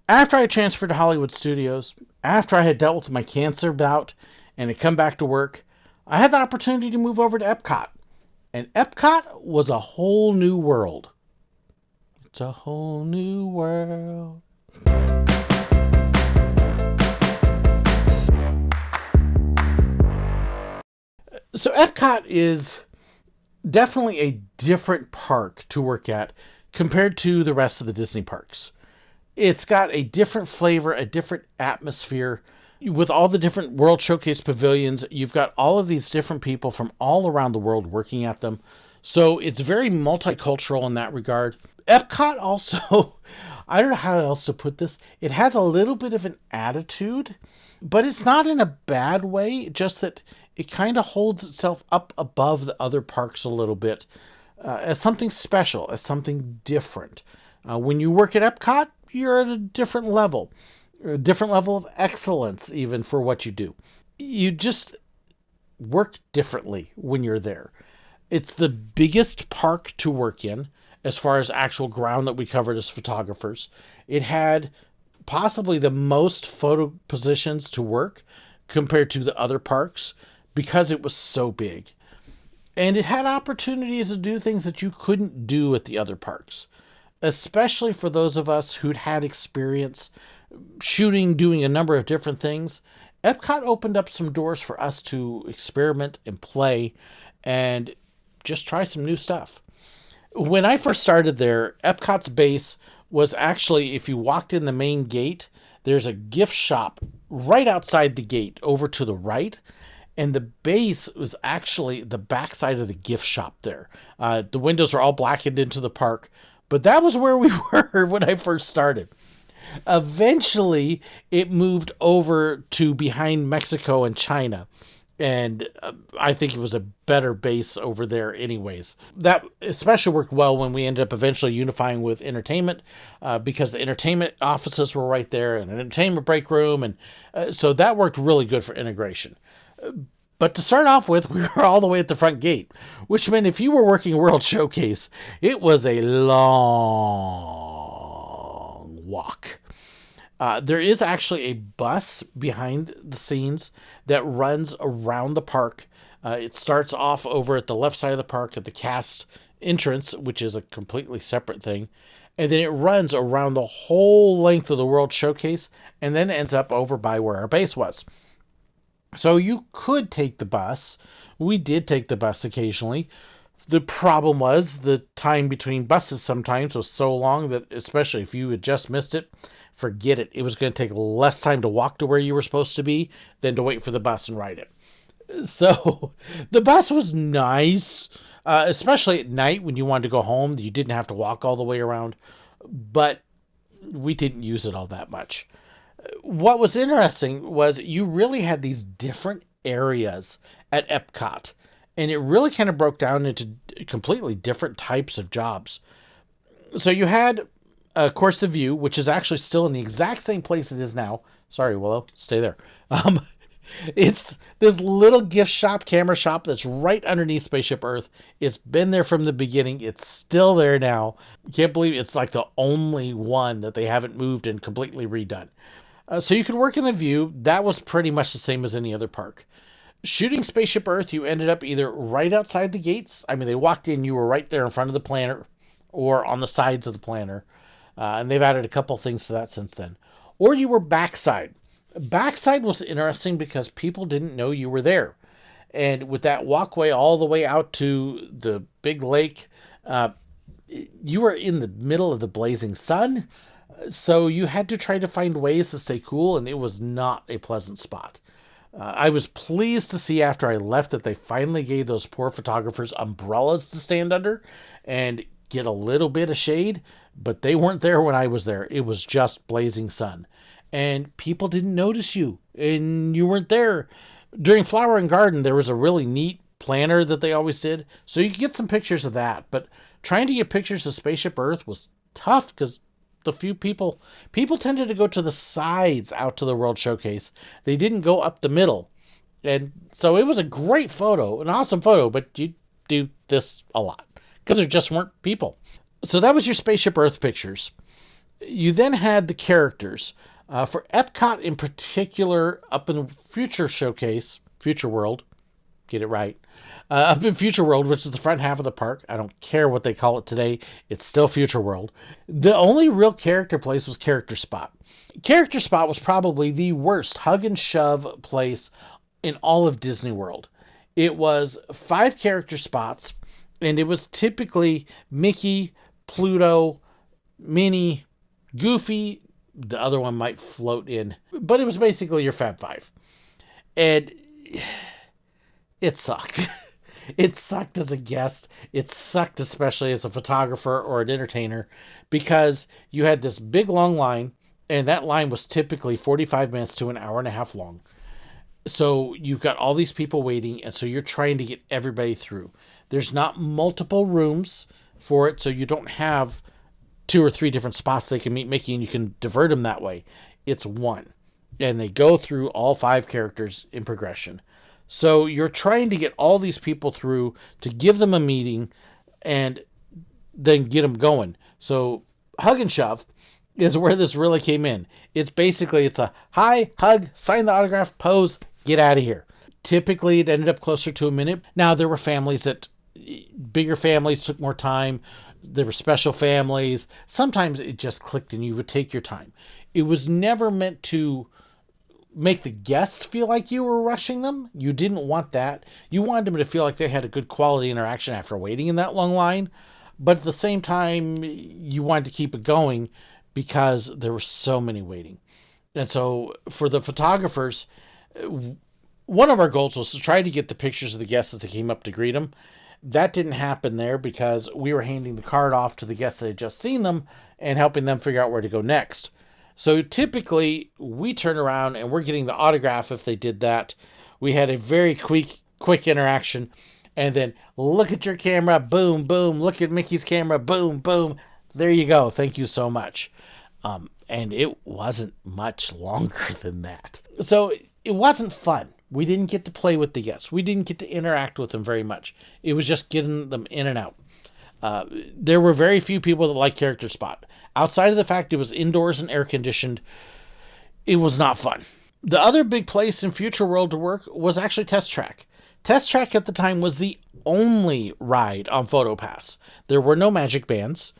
After I transferred to Hollywood Studios, after I had dealt with my cancer bout and had come back to work, I had the opportunity to move over to Epcot. And Epcot was a whole new world. It's a whole new world. So Epcot is definitely a different park to work at compared to the rest of the Disney parks. It's got a different flavor, a different atmosphere. With all the different World Showcase pavilions, you've got all of these different people from all around the world working at them. So it's very multicultural in that regard. Epcot also, I don't know how else to put this, it has a little bit of an attitude, but it's not in a bad way, just that it kind of holds itself up above the other parks a little bit as something special, as something different. When you work at Epcot, you're at a different level of excellence, even for what you do. You just work differently when you're there. It's the biggest park to work in as far as actual ground that we covered as photographers. It had possibly the most photo positions to work compared to the other parks because it was so big. And it had opportunities to do things that you couldn't do at the other parks, especially for those of us who'd had experience shooting, doing a number of different things. Epcot opened up some doors for us to experiment and play and just try some new stuff. When I first started there, Epcot's base was actually, if you walked in the main gate, there's a gift shop right outside the gate over to the right. And the base was actually the backside of the gift shop there. The windows are all blackened into the park, but that was where we were when I first started. Eventually, it moved over to behind Mexico and China. And I think it was a better base over there anyways. That especially worked well when we ended up eventually unifying with entertainment because the entertainment offices were right there and an entertainment break room. And so that worked really good for integration. But to start off with, we were all the way at the front gate, which meant if you were working World Showcase, it was a long walk. There is actually a bus behind the scenes that runs around the park. It starts off over at the left side of the park at the cast entrance, which is a completely separate thing. And then it runs around the whole length of the World Showcase and then ends up over by where our base was. So you could take the bus. We did take the bus occasionally. The problem was the time between buses sometimes was so long that, especially if you had just missed it, forget it. It was going to take less time to walk to where you were supposed to be than to wait for the bus and ride it. So the bus was nice, especially at night when you wanted to go home. You didn't have to walk all the way around, but we didn't use it all that much. What was interesting was you really had these different areas at Epcot, and it really kind of broke down into completely different types of jobs. So you had, of course, the view, which is actually still in the exact same place it is now. Sorry, Willow, stay there. It's this little gift shop, camera shop that's right underneath Spaceship Earth. It's been there from the beginning. It's still there now. Can't believe it's like the only one that they haven't moved and completely redone. So you could work in the view. That was pretty much the same as any other park. Shooting Spaceship Earth, you ended up either right outside the gates. I mean, they walked in, you were right there in front of the planter or on the sides of the planter. And they've added a couple things to that since then. Or you were backside. Backside was interesting because people didn't know you were there. And with that walkway all the way out to the big lake, you were in the middle of the blazing sun. So you had to try to find ways to stay cool, and it was not a pleasant spot. I was pleased to see after I left that they finally gave those poor photographers umbrellas to stand under and get a little bit of shade, but they weren't there when I was there. It was just blazing sun. And people didn't notice you, and you weren't there. During Flower and Garden, there was a really neat planner that they always did, so you could get some pictures of that. But trying to get pictures of Spaceship Earth was tough because the few people tended to go to the sides out to the World Showcase. They didn't go up the middle. And so it was a great photo, an awesome photo, but you do this a lot because there just weren't people. So that was your Spaceship Earth pictures. You then had the characters. For Epcot in particular, up in Future Showcase, Future World, get it right. Up in Future World, which is the front half of the park, I don't care what they call it today, it's still Future World. The only real character place was Character Spot. Character Spot was probably the worst hug and shove place in all of Disney World. It was 5 character spots, and it was typically Mickey, Pluto, Minnie, Goofy. The other one might float in, but it was basically your Fab Five. And it sucked. It sucked as a guest. It sucked especially as a photographer or an entertainer because you had this big long line, and that line was typically 45 minutes to an hour and a half long. So you've got all these people waiting, and so you're trying to get everybody through. There's not multiple rooms for it, so you don't have 2 or 3 different spots they can meet Mickey, and you can divert them that way. It's one, and they go through all 5 characters in progression. So you're trying to get all these people through to give them a meeting and then get them going. So hug and shove is where this really came in. It's a hi, hug, sign the autograph, pose, get out of here. Typically, it ended up closer to a minute. Now, there were bigger families took more time. There were special families. Sometimes it just clicked and you would take your time. It was never meant to make the guests feel like you were rushing them. You didn't want that. You wanted them to feel like they had a good quality interaction after waiting in that long line. But at the same time, you wanted to keep it going because there were so many waiting. And so for the photographers, one of our goals was to try to get the pictures of the guests as they came up to greet them. That didn't happen there because we were handing the card off to the guests that had just seen them and helping them figure out where to go next. So typically, we turn around and we're getting the autograph if they did that. We had a very quick interaction. And then look at your camera, boom, boom. Look at Mickey's camera, boom, boom. There you go. Thank you so much. And it wasn't much longer than that. So it wasn't fun. We didn't get to play with the guests. We didn't get to interact with them very much. It was just getting them in and out. There were very few people that liked Character Spot. Outside of the fact it was indoors and air conditioned, it was not fun. The other big place in Future World to work was actually Test Track. Test Track at the time was the only ride on Photopass. There were no magic bands.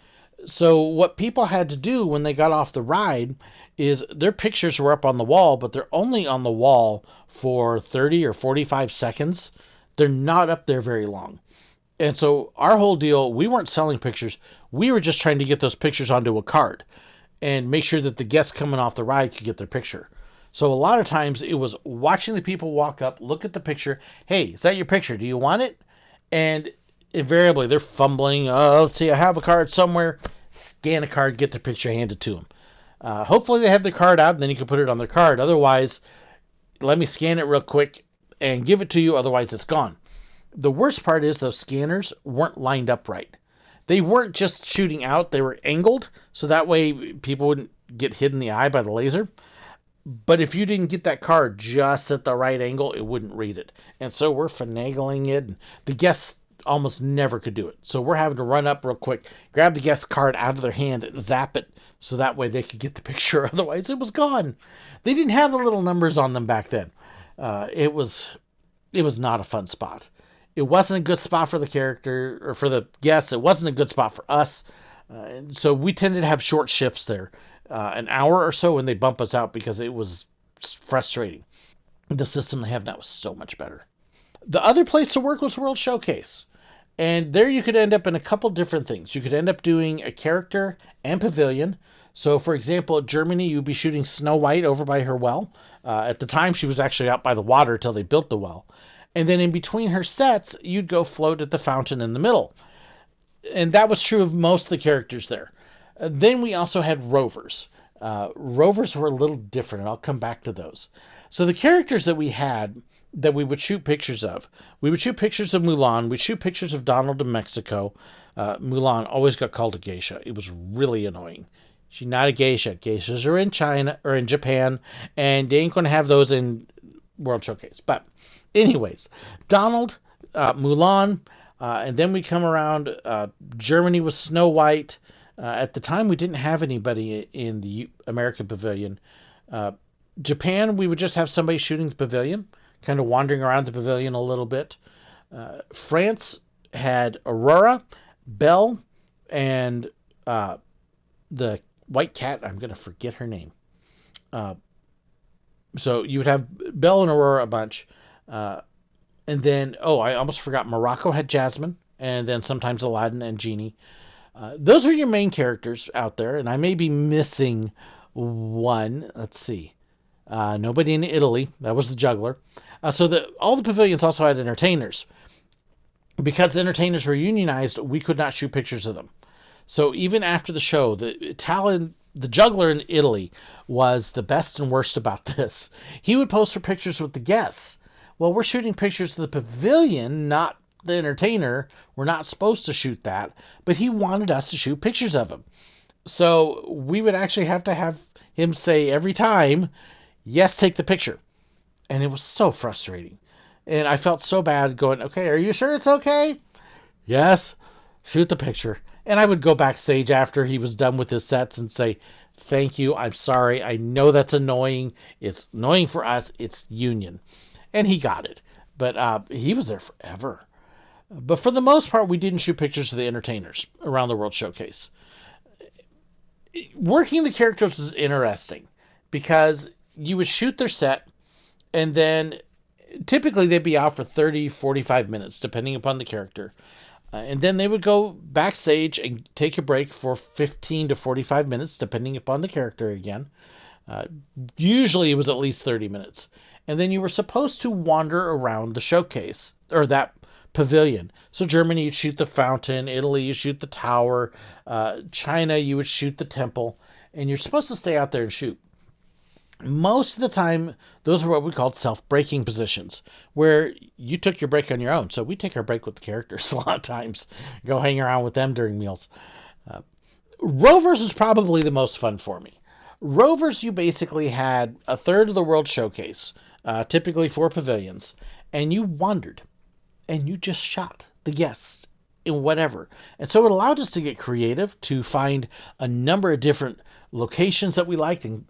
So what people had to do when they got off the ride is their pictures were up on the wall, but they're only on the wall for 30 or 45 seconds. They're not up there very long. And so our whole deal, we weren't selling pictures. We were just trying to get those pictures onto a card and make sure that the guests coming off the ride could get their picture. So a lot of times it was watching the people walk up, look at the picture. Hey, is that your picture? Do you want it? And invariably they're fumbling. Oh, let's see, I have a card somewhere. Scan a card, get the picture handed to them. Hopefully they have the card out and then you can put it on their card. Otherwise, let me scan it real quick and give it to you. Otherwise, it's gone. The worst part is those scanners weren't lined up right. They weren't just shooting out. They were angled. So that way people wouldn't get hit in the eye by the laser. But if you didn't get that card just at the right angle, it wouldn't read it. And so we're finagling it. And the guests almost never could do it. So we're having to run up real quick, grab the guest card out of their hand, zap it, so that way they could get the picture. Otherwise, it was gone. They didn't have the little numbers on them back then. It was not a fun spot. It wasn't a good spot for the character or for the guests. It wasn't a good spot for us. So we tended to have short shifts there, an hour or so, when they bump us out because it was frustrating. The system they have now is so much better. The other place to work was World Showcase. And there you could end up in a couple different things. You could end up doing a character and pavilion. So, for example, at Germany, you'd be shooting Snow White over by her well. At the time, she was actually out by the water till they built the well. And then in between her sets, you'd go float at the fountain in the middle. And that was true of most of the characters there. Then we also had rovers. Rovers were a little different, and I'll come back to those. So the characters that we had that we would shoot pictures of. We would shoot pictures of Mulan. We'd shoot pictures of Donald in Mexico. Mulan always got called a geisha. It was really annoying. She's not a geisha. Geishas are in China or in Japan, and they ain't going to have those in World Showcase. But anyways, Donald, Mulan, and then we come around. Germany was Snow White. At the time, we didn't have anybody in the American pavilion. Japan, we would just have somebody shooting the pavilion, kind of wandering around the pavilion a little bit. France had Aurora, Belle, and the white cat. I'm going to forget her name. So you would have Belle and Aurora a bunch. And then, I almost forgot, Morocco had Jasmine, and then sometimes Aladdin and Genie. Those are your main characters out there, and I may be missing one. Let's see. Nobody in Italy. That was the juggler. All the pavilions also had entertainers. Because the entertainers were unionized, we could not shoot pictures of them. So even after the show, the juggler in Italy was the best and worst about this. He would post for pictures with the guests. Well, we're shooting pictures of the pavilion, not the entertainer. We're not supposed to shoot that, but he wanted us to shoot pictures of him. So we would actually have to have him say every time, yes, take the picture. And it was so frustrating. And I felt so bad going, okay, are you sure it's okay? Yes, shoot the picture. And I would go backstage after he was done with his sets and say, thank you, I'm sorry. I know that's annoying. It's annoying for us. It's union. And he got it. But he was there forever. But for the most part, we didn't shoot pictures of the entertainers around the World Showcase. Working the characters was interesting because you would shoot their set, and then typically they'd be out for 30, 45 minutes, depending upon the character. And then they would go backstage and take a break for 15 to 45 minutes, depending upon the character again. Usually it was at least 30 minutes. And then you were supposed to wander around the showcase, or that pavilion. So Germany, you'd shoot the fountain. Italy, you shoot the tower. China, you would shoot the temple. And you're supposed to stay out there and shoot. Most of the time, those are what we called self-breaking positions, where you took your break on your own. So we take our break with the characters a lot of times, go hang around with them during meals. Rovers was probably the most fun for me. Rovers, you basically had a third of the World Showcase, typically 4 pavilions, and you wandered, and you just shot the guests in whatever. And so it allowed us to get creative, to find a number of different locations that we liked and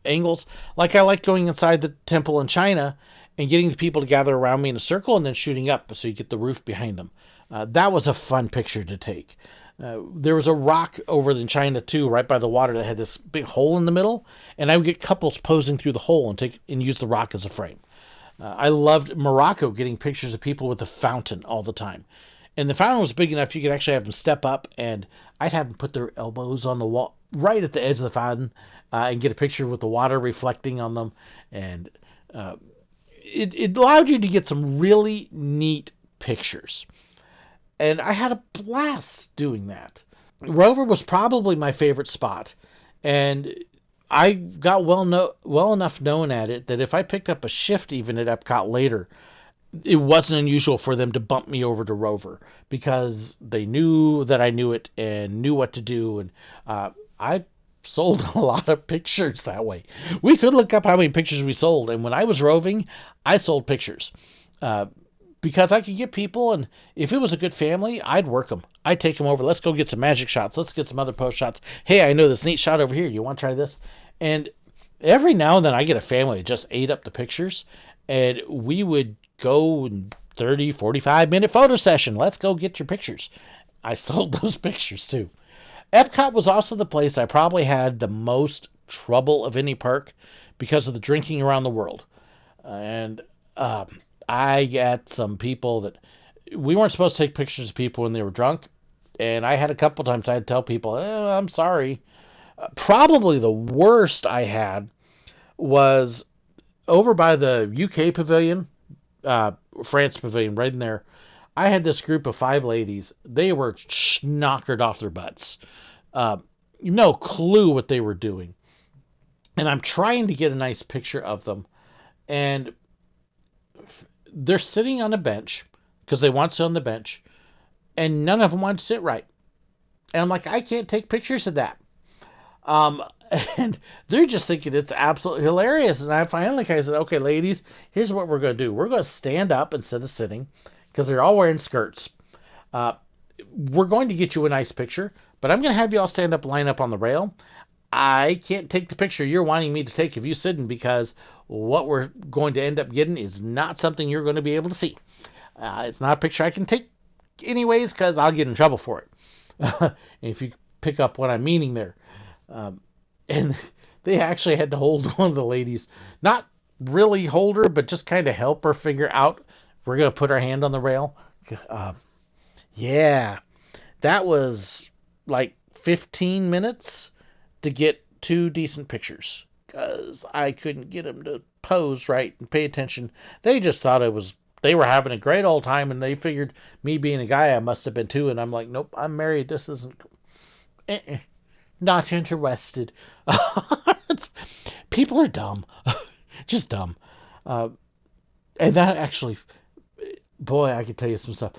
angles. Like I like going inside the temple in China and getting the people to gather around me in a circle and then shooting up so you get the roof behind them. That was a fun picture to take. There was a rock over in China too, right by the water, that had this big hole in the middle, and I would get couples posing through the hole and use the rock as a frame. I loved Morocco, getting pictures of people with the fountain all the time. And the fountain was big enough you could actually have them step up, and I'd have them put their elbows on the wall right at the edge of the fountain and get a picture with the water reflecting on them. And it allowed you to get some really neat pictures. And I had a blast doing that. Rover was probably my favorite spot. And I got well enough known at it that if I picked up a shift even at Epcot later, it wasn't unusual for them to bump me over to Rover because they knew that I knew it and knew what to do. And I sold a lot of pictures that way. We could look up how many pictures we sold. And when I was roving, I sold pictures because I could get people. And if it was a good family, I'd work them. I'd take them over. Let's go get some magic shots. Let's get some other post shots. Hey, I know this neat shot over here. You want to try this? And every now and then I get a family that just ate up the pictures, and we would go in 30, 45-minute photo session. Let's go get your pictures. I sold those pictures too. Epcot was also the place I probably had the most trouble of any park because of the drinking around the world. And I got some people that we weren't supposed to take pictures of people when they were drunk. And I had a couple times I'd tell people, I'm sorry. Probably the worst I had was over by the UK pavilion, France pavilion, right in there. I had this group of 5 ladies. They were schnockered off their butts. No clue what they were doing. And I'm trying to get a nice picture of them. And they're sitting on a bench because they want to sit on the bench. And none of them want to sit right. And I'm like, I can't take pictures of that. And they're just thinking it's absolutely hilarious. And I finally kind of said, okay, ladies, here's what we're going to do. We're going to stand up instead of sitting because they're all wearing skirts. We're going to get you a nice picture, But I'm going to have you all line up on the rail. I can't take the picture you're wanting me to take of you sitting because what we're going to end up getting is not something you're going to be able to see. It's not a picture I can take anyways because I'll get in trouble for it. If you pick up what I'm meaning there. And they actually had to hold one of the ladies, not really hold her, but just kind of help her figure out we're going to put our hand on the rail. Yeah, that was like 15 minutes to get 2 decent pictures because I couldn't get them to pose right and pay attention. They just thought they were having a great old time, and they figured me being a guy, I must have been too. And I'm like, nope, I'm married. This isn't not interested. People are dumb, just dumb. And that actually, boy, I could tell you some stuff.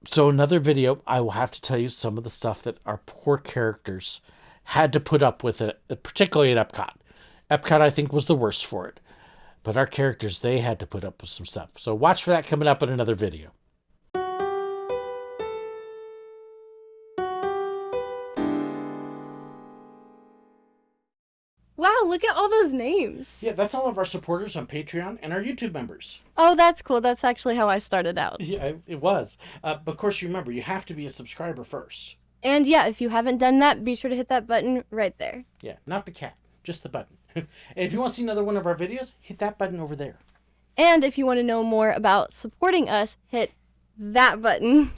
So another video, I will have to tell you some of the stuff that our poor characters had to put up with it, particularly at Epcot. Epcot, I think, was the worst for it. But our characters, they had to put up with some stuff. So watch for that coming up in another video. Wow, look at all those names. Yeah, that's all of our supporters on Patreon and our YouTube members. Oh, that's cool. That's actually how I started out. Yeah, it was. But of course, you remember, you have to be a subscriber first. And yeah, if you haven't done that, be sure to hit that button right there. Yeah, not the cat, just the button. And if you want to see another one of our videos, hit that button over there. And if you want to know more about supporting us, hit that button.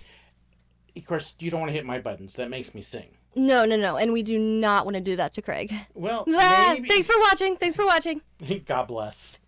Of course, you don't want to hit my buttons. That makes me sing. No. And we do not want to do that to Craig. Well, maybe... Thanks for watching. God bless.